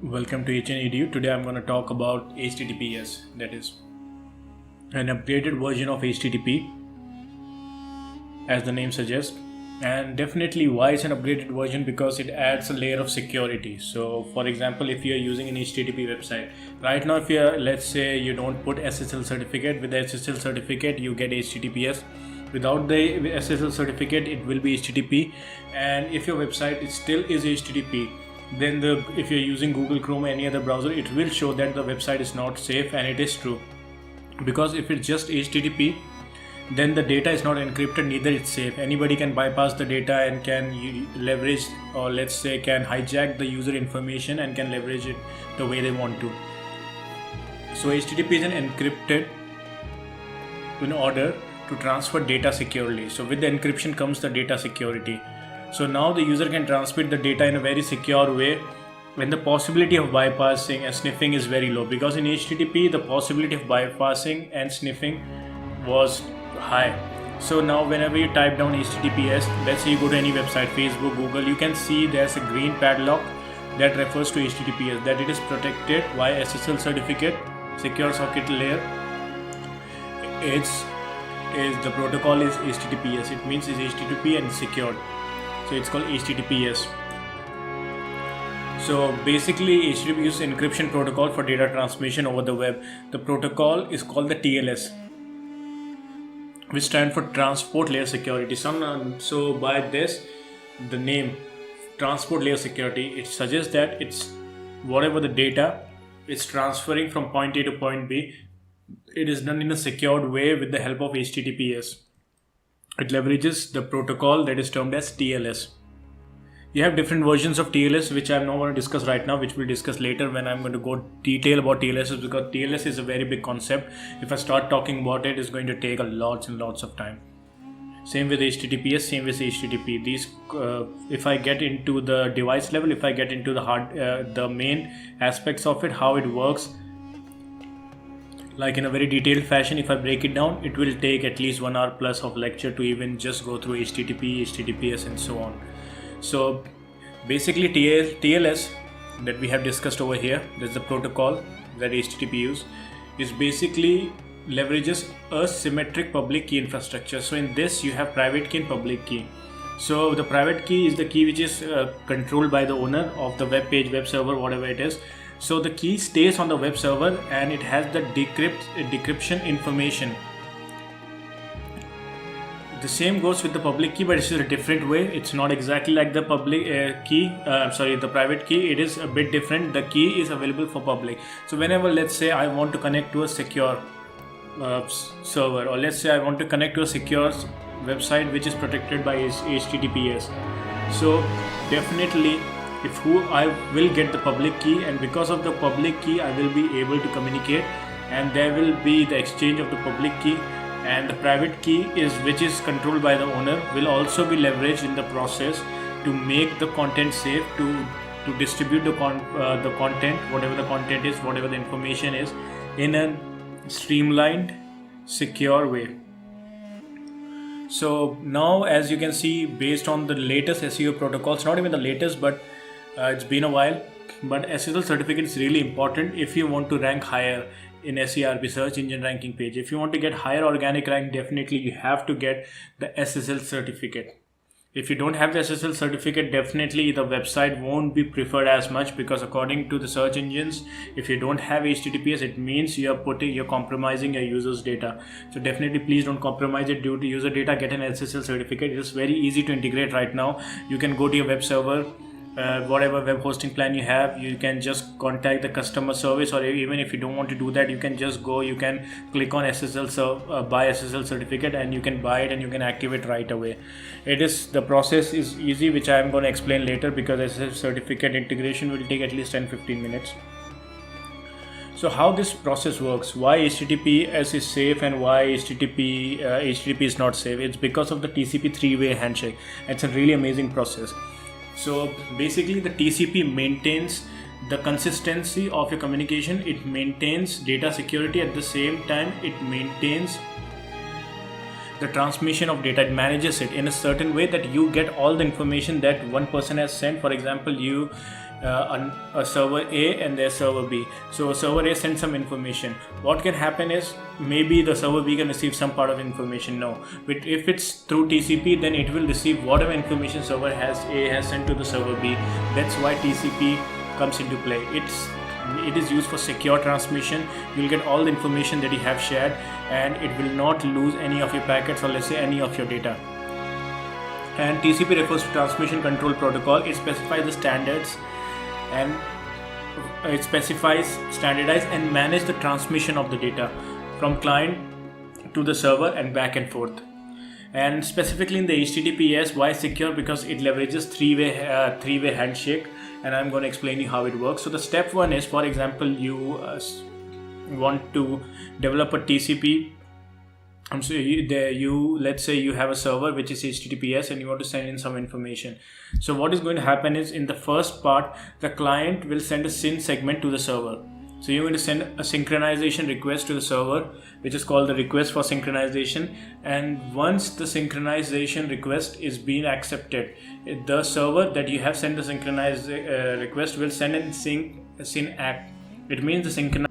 Welcome to HNEDU. Today I'm going to talk about HTTPS, that is an upgraded version of HTTP, as the name suggests. And definitely, why it's an upgraded version? Because it adds a layer of security. So, for example, if you're using an HTTP website, right now, if you're, let's say, you don't put SSL certificate, with the SSL certificate, you get HTTPS. Without the SSL certificate, it will be HTTP. And if your website still is HTTP, then if you're using Google Chrome or any other browser, it will show that the website is not safe, and it is true. Because if it's just HTTP, then the data is not encrypted, neither it's safe. Anybody can bypass the data and can leverage, or let's say can hijack the user information and can leverage it the way they want to. So HTTP is an encrypted in order to transfer data securely. So with the encryption comes the data security. So now the user can transmit the data in a very secure way, when the possibility of bypassing and sniffing is very low. Because in HTTP, the possibility of bypassing and sniffing was high. So now whenever you type down HTTPS, let's say you go to any website, Facebook, Google, you can see there's a green padlock that refers to HTTPS, that it is protected by SSL certificate, secure socket layer. The protocol is HTTPS. It means it's HTTP and secured. So it's called HTTPS. So basically, HTTP uses encryption protocol for data transmission over the web. The protocol is called the TLS, which stands for Transport Layer Security. So by this, the name Transport Layer Security, it suggests that it's whatever the data is transferring from point A to point B, it is done in a secured way with the help of HTTPS. It leverages the protocol that is termed as TLS. You have different versions of TLS, which I'm not going to discuss right now, which we'll discuss later when I'm going to go detail about TLS, because TLS is a very big concept. If I start talking about it, it's going to take lots and lots of time. Same with HTTPS, same with HTTP. These, if I get into the device level, if I get into the main aspects of it, how it works, like in a very detailed fashion, if I break it down, it will take at least 1 hour plus of lecture to even just go through HTTP, HTTPS and so on. So basically TLS that we have discussed over here, that's the protocol that HTTP use, is basically leverages a symmetric public key infrastructure. So in this you have private key and public key. So the private key is the key which is controlled by the owner of the web page, web server, whatever it is. So the key stays on the web server and it has the decryption information. The same goes with the public key, but it's a different way. It's not exactly like the public key. The private key. It is a bit different. The key is available for public. So whenever, let's say, I want to connect to a secure server, or let's say I want to connect to a secure website which is protected by HTTPS. So definitely, I will get the public key, and because of the public key, I will be able to communicate, and there will be the exchange of the public key. And the private key which is controlled by the owner, will also be leveraged in the process to make the content safe, to distribute the content, whatever the content is, whatever the information is, in a streamlined, secure way. So now, as you can see, based on the latest SEO protocols, not even the latest, but it's been a while, but SSL certificate is really important if you want to rank higher in SERP, search engine ranking page. If you want to get higher organic rank, definitely you have to get the SSL certificate. If you don't have the SSL certificate, definitely the website won't be preferred as much, because according to the search engines, if you don't have HTTPS, it means you're compromising your users' data. So definitely please don't compromise it due to user data. Get an SSL certificate. It is very easy to integrate right now. You can go to your web server, whatever web hosting plan you have, you can just contact the customer service, or even if you don't want to do that, you can just go, you can click on buy SSL certificate, and you can buy it and you can activate right away. The process is easy, which I am going to explain later, because SSL certificate integration will take at least 10-15 minutes. So how this process works, why HTTPS is safe and why HTTP is not safe, it's because of the TCP three-way handshake. It's a really amazing process. So basically the TCP maintains the consistency of your communication, it maintains data security, at the same time it maintains the transmission of data. It manages it in a certain way that you get all the information that one person has sent. For example, a server A and their server B. So server A sends some information. What can happen is maybe the server B can receive some part of information. No, but if it's through TCP, then it will receive whatever information server A has sent to the server B. That's why TCP comes into play. It is used for secure transmission. You'll get all the information that you have shared, and it will not lose any of your packets, or let's say any of your data. And TCP refers to Transmission Control Protocol. It specifies the standards, and it specifies, standardize and manage the transmission of the data from client to the server and back and forth. And specifically in the HTTPS, why secure? Because it leverages three-way handshake, and I'm going to explain you how it works. So the step one is, for example, you want to develop a TCP. So let's say you have a server which is HTTPS, and you want to send in some information. So what is going to happen is, in the first part, the client will send a SYN segment to the server. So you're going to send a synchronization request to the server, which is called the request for synchronization. And once the synchronization request is being accepted, the server that you have sent the synchronized request will send in SYN ACK. It means the